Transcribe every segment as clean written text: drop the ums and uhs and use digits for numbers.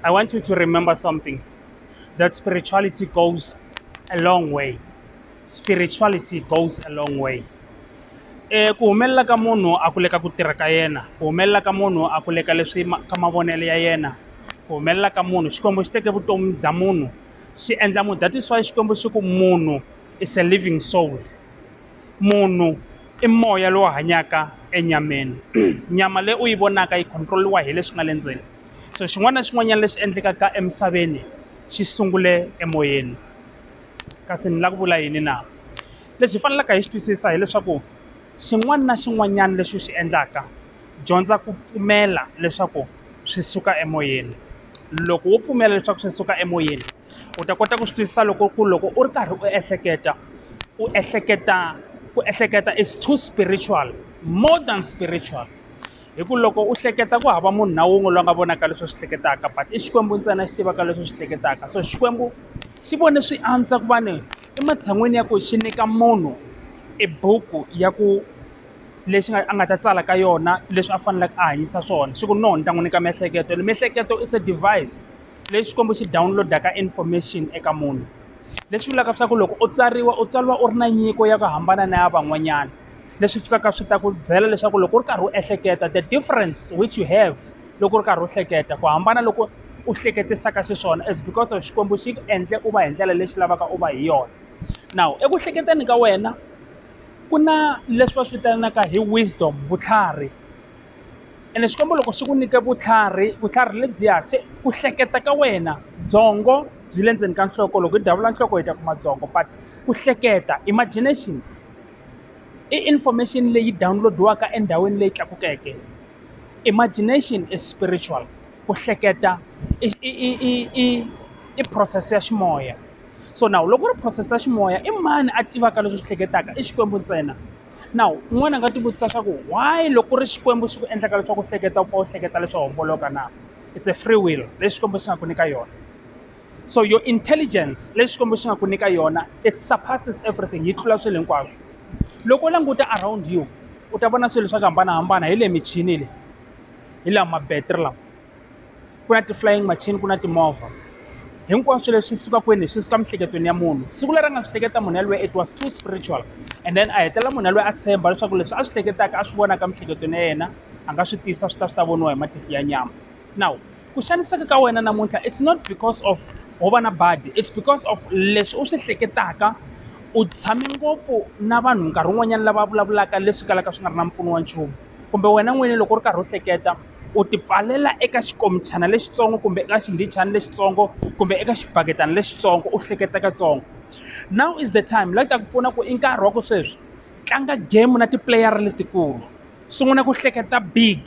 I want you to remember something, that spirituality goes a long way. Spirituality goes a long way. Ku humelela ka munhu a ku le ka ku tirha ka yena, ku humelela ka munhu a ku le ka leswi ka mavonelo ya yena, ku humelela ka munhu xikwembu xi teke vutomi bya munhu xi endla munhu. That is why xikwembu xi ku munhu is a living soul. Munhu i moya lowu hanyaka enyameni nyama leyi u yi vonaka yi control-iwa hi leswi nga le ndzeni. So xin'wana na xin'wanyana lexi endlekaka emisaveni xi sungule emoyeni. Kasi ni lava ku vula yini na lexi hi fanelaka hi xi twisisa hileswaku xin'wana na xin'wanyana lexi u xi endlaka dyondza ku pfumela leswaku swi suka emoyeni. Loko wo pfumela leswaku swi suka emoyeni u ta kota ku swi twisisa loko u ri karhi u ehleketa ku ehleketa is too spiritual, more than spiritual. Hi ku loko u hleketa ku hava munhu na wun'we loyi a nga vonaka leswi swi hleketaka, but i xikwembu ntsena xi tivaka leswi swi hleketaka. So xikwembu xi vone swi antswa ku va ni ematshan'wini ya ku xi nyika munhu ebuku ya ku lexi a nga ta tsala ka yona leswi a faneleke a hanyisa swona, xi ku no ni ta n'wi nyika miehleketo. Miehleketo it's a device lexi xikwembu xi download-aka information eka munhu, leswi vulaka swa ku loko u tswariwa u ri na nyiko ya ku hambana na ya van'wanyana, leswi fikaka swi ta ku byela leswaku loko u ri karhi u ehleketa, the difference which you have loko u ri karhi u hleketa ku hambana loko u hleketisaka xiswona is because of xikwembu xi endle u va hi ndlela lexi lavaka u va hi yona. Now eku hleketeni ka wena ku na leswi va swi vitanaka hi wisdom, vutlhari. Ene xikwembu loko xi ku nyike vutlhari lebyiya se ku hleketa ka wena byongo byi le ndzeni ka nhloko. Loko hi davula nhloko hi ta kuma byongo, but ku hleketa, imagination, i information leyi download-iwaka endhawini leyi tlakukeke. Imagination is spiritual. Ku hleketa i process ya ximoya. So now loko ri process ya ximoya i mani a tivaka leswi swi hleketaka? I xikwembu ntsena. Now un'wana a nga ti vutisa swa ku why loko ri xikwembu xi ku endlaka leswaku u hleketa u pfa u hleketa leswi homboloka na? It's a free will leyi xikwembu xi nga ku nyika yona. So your intelligence leyi xikwembu xi nga ku nyika yona, it surpasses everything, yi tlula swilo hinkwaswo. Loko u languta around you u ta vona swilo swa ku hambanahambana hi le michini leyi, hi laha mabetri lawa, ku na ti-flying machine, ku na timovha. Hinkwaswo leswi swi suka kwini? Swi suka miehleketweni ya munhu. Siku leri a nga swi hleketa munhu yaloye it was too spiritual, and then a hetelela munhu yaloye a tshemba leswaku leswi a swi hleketaka a swi vonaka miehleketweni ya yena a nga swi tisa swi ta voniwa hi matihlo ya nyama. Now ku xaniseka ka wena namuntlha it's not because of ho va na badi, it's because of leswi u swi hleketaka. U tshame ngopfu na vanhu nkarhi wun'wanyana lava vulavulaka leswi kalaka swi nga ri na mpfuno wa nchumu, kumbe wena n'wini loko u ri karhi u hleketa u ti pfalela eka xikomichana lexitsongo kumbe eka xindichana lexitsongo kumbe eka xibaketana lexitsongo u hleketa katsongo. Now is the time la ta ku pfuna ku i nkarhi wa ku sweswi tlanga game na tiplayara letikulu, sungula ku hleketa big.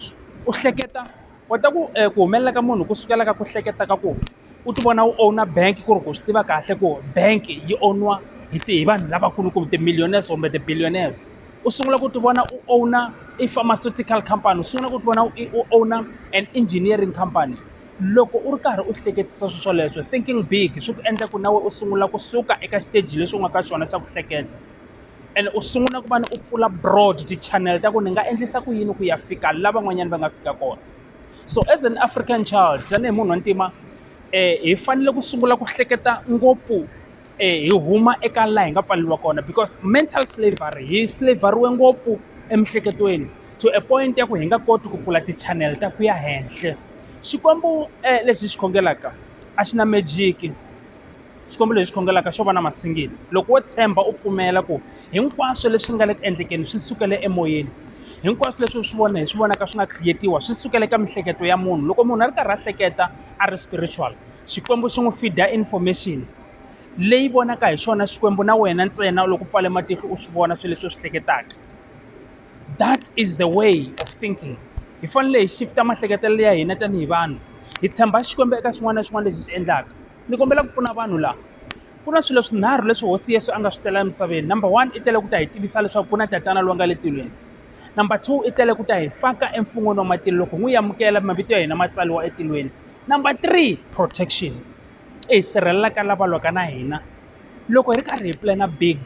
U hleketa kota ku humelela ka munhu ku sukela ka ku hleketa ka ku u ti vona u owna bank ku ri ku swi tiva kahle ku bank yi ownwa hi vanhu lavakulu kumbe ti-millionaires kumbe ti-billionaires. U sungula ku ti vona u owna a pharmaceutical company, u sungula ku ti vona u owna an engineering company. Loko u ri karhi u hleketisa swilo swoleswo, thinking big, swi ku endla ku nawe u sungula kusuka eka stage lexi u nga ka xona xa ku hleketa, and u sungula ku va ni u pfula broad ti-channel ta ku ni nga endlisa ku yini ku ya fika lava van'wanyana va nga fika kona. So as an African child, tanihi munhu wa ntima, hi fanele ku sungula ku hleketa ngopfu hi huma eka laha hi nga pfaleriwa kona, because mental slavery, hi slaveriwe ngopfu emiehleketweni to a point ya ku hi nga koti ku pfula ti-channel ta ku ya henhla. Xikwembu lexi xi khongelaka a xi na magic. Xikwembu lexi khongelaka xo va na masingita. Loko wo tshemba u pfumela ku hinkwaswo leswi nga le ku endlekeni swi sukele emoyeni, hinkwaswo leswi hi swi vonaka swi nga create-iwa swi sukela eka miehleketo ya munhu. Loko munhu a ri karhi a hleketa a ri spiritual, xikwembu xi n'wi feed-a information leyi vonaka hi xona xikwembu na wena ntsena loko u pfale matihlo u swi vona swilo leswi u swi hleketaka. That is the way of thinking. Hi fanele hi shifta maehleketelo ya hina tanihi vanhu, hi tshemba xikwembu eka xin'wana na xin'wana lexi xi endlaka. Ni kombela ku pfuna vanhu laha, ku na swilo swinharhu leswi hosi Yesu a nga swi tela emisaveni. Number 1 i tele ku ta hi tivisa leswaku ku na tatana loyi nga le tilweni. Number 2 i tele ku ta hi faka emfungweni wa matilo loko n'wi amukela mavito ya hina ma tsaliwa etilweni. Number 3 protection, i hi sirhelelaka lava lwaka na hina loko hi ri karhi hi plana big.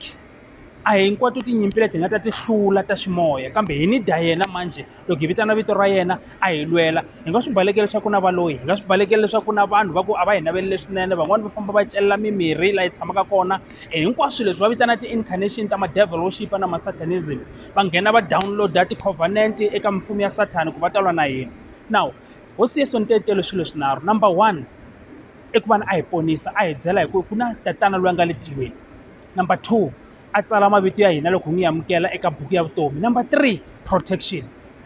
a hi hinkwato tinyimpi leti hi nga ta ti hlula ta ximoya kambe hi ni dya yena manjhe loko hi vitana vito ra yena a hi lwela hi nga swi balekela leswaku na valoyi hi nga swi balekela leswaku na vanhu va ku a va hi navelele swinene van'wani va famba va celela mimirhi laha hi tshamaka kona hinkwaswo leswi va vitana ti-incarnation ta ma-devil worship na ma-satanism va nghena va downloada ti-covenant eka mfumo ya sathani ku va talwa na hina now hosi yesu ni tetele swilo swinharhu number 1 i ku va a hi ponisa a hi byela hi ku ku na tatana loyi a nga le tilweni number 2 a tsala mavito ya hina loko hi n'wi amukela eka buku ya vutomi number 3 protection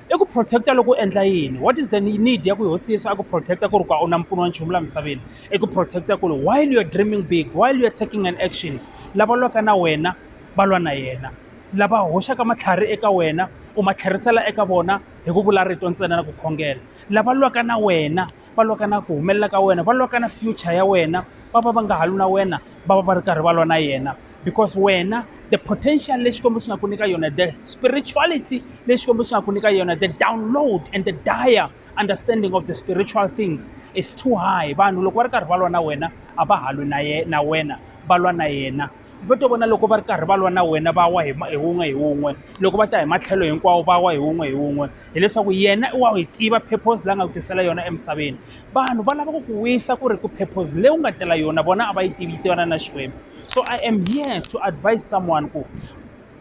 i ku protecta loko u endla yini what is the need ya ku hosi yesu a ku protecta ku ri ku a wu na mpfuno wa nchumu laha misaveni i ku protecta ku ri while you are dreaming big while you are taking an action lava lwaka na wena va lwa na yena lava hoxaka matlhari eka wena u ma tlherisela eka vona hi ku vula rito ntsena na ku khongela lava lwaka na wena va lwaka na ku humelela ka wena va lwaka na future ya wena va va nga halu na wena va va va ri karhi va lwa na yena because wena the potential leyi xikwembu xi nga ku nyika yona the spirituality leyi xikwembu xi nga ku nyika yona the download and the dire understanding of the spiritual things is too high vanhu loko va ri karhi va lwa na wena a va halwi na wena va lwa na yena va to vona loko va ri karhi va lwa na wena va wa hi wun'we loko va ta hi matlhelo hinkwawo va wa hi wun'we hileswaku yena i wa hi tiva purpose leyi a nga ku tisela yona emisaveni vanhu va lava ku ku wisa ku ri ku purpose leyi u nga tela yona vona a va yi tivana na xikwembu so I am here to advise someone ku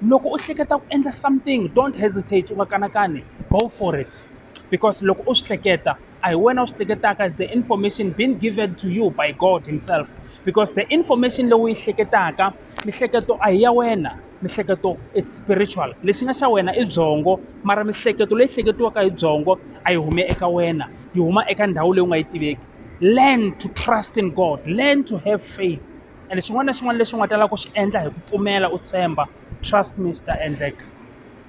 loko u hleketa ku endla something don't hesitate u nga kanakani go for it because loko u swi hleketa a hi wena u swi hleketaka is the information being given to you by God himself because the information leyi u yi hleketaka mihleketo a hi ya wena mihleketo it's spiritual lexi nga xa wena i byongo mara mihleketo leyi hleketiwaka hi byongo a yi hume eka wena yi huma eka ndhawu leyi u nga yi tiveki learn to trust in God learn to have faith and xin'wana na xin'wana lexi u nga talaka ku xi endla hi ku pfumela u tshemba trust me swi ta endleka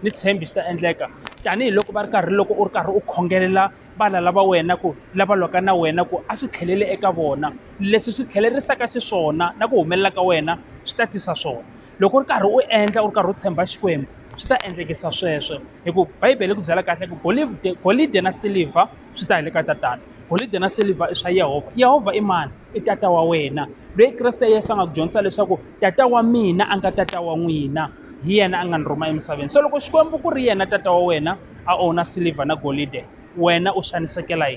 ni tshembi swi ta endleka tanihiloko va ri karhi loko u ri karhi u khongelela vana lava wena ku lava lwaka na wena ku a swi tlheleli eka vona leswi swi tlhelerisaka xiswona na ku humelela ka wena swi ta tisa swona loko u ri karhi u endla u ri karhi u tshemba xikwembu swi ta endlekisa sweswo hikuva bibele ku byela kahle ku golide na silver swi ta hi le ka tatana golide na silver i swa yehovha i mani i tata wa wena loyi kreste yesu a nga ku dyondzisa leswaku tata wa mina a nga tata wa n'wina hi yena a nga ni rhuma emisaveni so loko xikwembu ku ri yena tata wa wena a owna silver na golide wena u xanisekela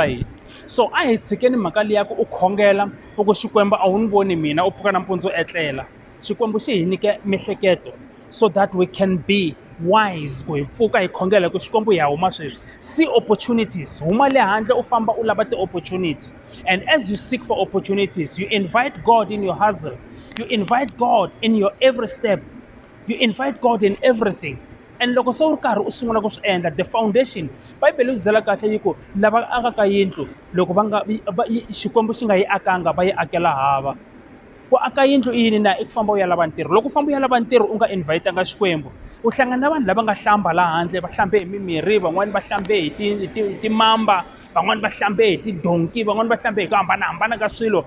yini so a hi tshikeni mhaka leyi ya ku u khongela u ku xikwembu a wu ni voni mina u pfuka nampundzu u etlela xikwembu xi hi nyike mihleketo so that we can be wise ku hi pfuka hi khongela hi ku xikwembu hi ya huma sweswi see opportunities huma le handle u famba u lava ti-opportunity and as you seek for opportunities you invite God in your hustle you invite God in your every step you invite God in everything and loko se u ri karhi u sungula ku swi endla the foundation bibele yi byela kahle yi ku lava akaka yindlu loko xikwembu xi nga yi akanga va yi akela hava ku aka yindlu i yini na i ku famba u ya lava ntirho loko u famba u ya lava ntirho u nga invite-anga xikwembu u hlangana na vanhu lava nga hlamba laha handle va hlambe hi mimirhi van'wani va hlambe hi timamba van'wani va hlambe hi tidonki van'wani va hlambe hi ku hambanahambana ka swilo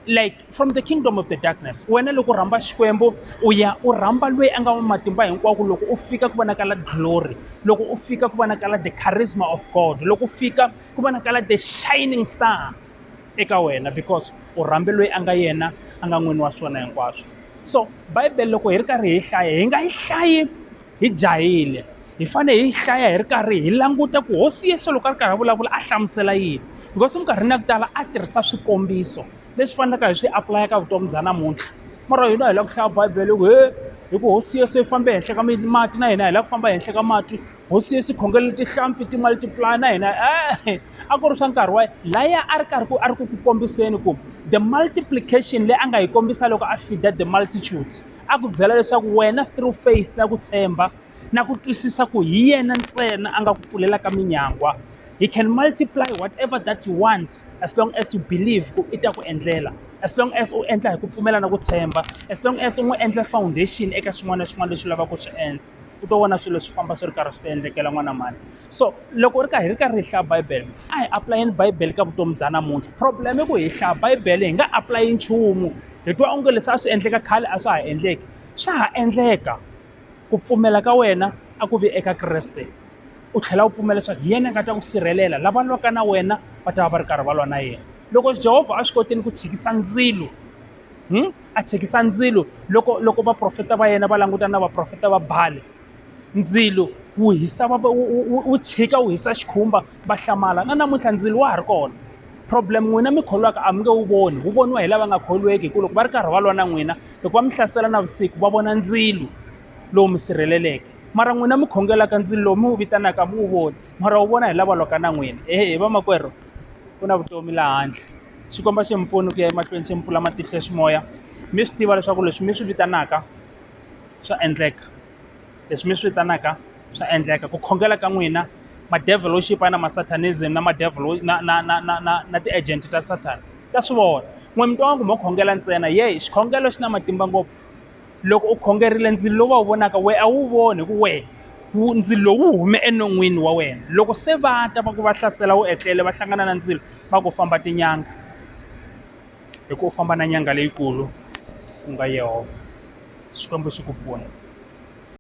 like from the kingdom of the darkness wena loko u rhamba xikwembu u ya u rhamba loyi a nga matimba hinkwaku loko u fika ku vonakala glory loko u fika ku vonakala the charisma of God loko u fika ku vonakala the shining star eka wena because u rhambe loyi a nga yena a nga n'wini wa swona hinkwaswo so bibele loko hi ri karhi hi hlaya hi nga yi hlayi hi jahile hi fanele hi hlaya hi ri karhi hi languta ku hosi yesu loko a ri karhi a vulavula a hlamusela yini because minkarhini ya ku tala a tirhisa swikombiso leswi fanelaka hi swi aplaya ka vutomi bya namuntlha mara hina hi lava ku hlaya bibele ku hi ku hosi yesu yi fambe henhla ka mati na hina hi lava ku famba henhla ka mati hosi yesu khongela tihlampfi ti-multiply na hina a ku ri swa nkarhi wa laya a ri ku kombiseni ku the multiplication leyi a nga hi kombisa loko a feeda the multitudes a ku byela leswaku wena through faith na ku tshemba na ku twisisa ku hi yena ntsena a nga ku pfulelaka minyangwa he can multiply whatever that you want as long as you believe ku i ta ku endlela as long as u endla hi ku pfumela na ku tshemba as long as u n'wi endla foundation eka xin'wana na xin'wana lexi u lavaka ku swi endla u to vona swilo swi famba swi ri karhi swi ta endlekela n'wana mani so loko hi ri karhi hi hlaya bibele a hi aplayeni bibele ka vutomi bya namuntlha problem i ku hi hlaya bibele hi nga aplayi nchumu hi twa onge leswi a swi endleka khale a swa ha endleki swa ha endleka ku pfumela ka wena a ku vi eka kreste u tlhela u pfumela leswaku hi yena a nga ta ku sirhelela lava lwaka na wena va ta va va ri karhi va lwa na yena loko jehovha a swi kotini ku tshikisa ndzilo a thyakisa ndzilo loko vaprofeta va yena va languta na vaprofeta va Bali. Ndzilo wu hisa wu tshika wu hisa xikhumba va hlamala. Na namuntlha ndzilo wa ha ri kona. Problem n'wina mi kholiwaka a mi nge wu voni, wu voniwa hi lava nga kholiweki hikuva loko va ri karhi va lwa na n'wina, loko va mi hlasela navusiku va vona ndzilo lowu mi sirheleleke. Mara n'wina mi khongelaka ndzilo lowu mi wu vitanaka mi wu voni, mara wu vona hi lava lwaka na n'wina. Vamakwerhu ku na vutomi laha handle. Xikwembu xi mi pfuni ku ya emahlweni xi mi pfula matihlo ya ximoya. Mi swi tiva leswaku leswi mi swi vitanaka swa endleka. Leswi mi swi vitanaka swa endleka. Ku khongela ka n'wina ma-devil worship na ma-satanism na ma-devil na ti-agent ta Satan ta swi vona. N'we mi twa ku mo khongela ntsena, xikhongelo xi na matimba ngopfu. Loko u khongerile ndzilo lowu va wu vonaka we a wu voni hi ku ndzilo lowu wu hume enon'wini wa wena. Loko se va ta va ku va hlasela wu etlele va hlangana na ndzilo va ku famba tinyanga, hi ku u famba na nyanga leyikulu ku nga Yehova. Xikwembu xi ku pfuna.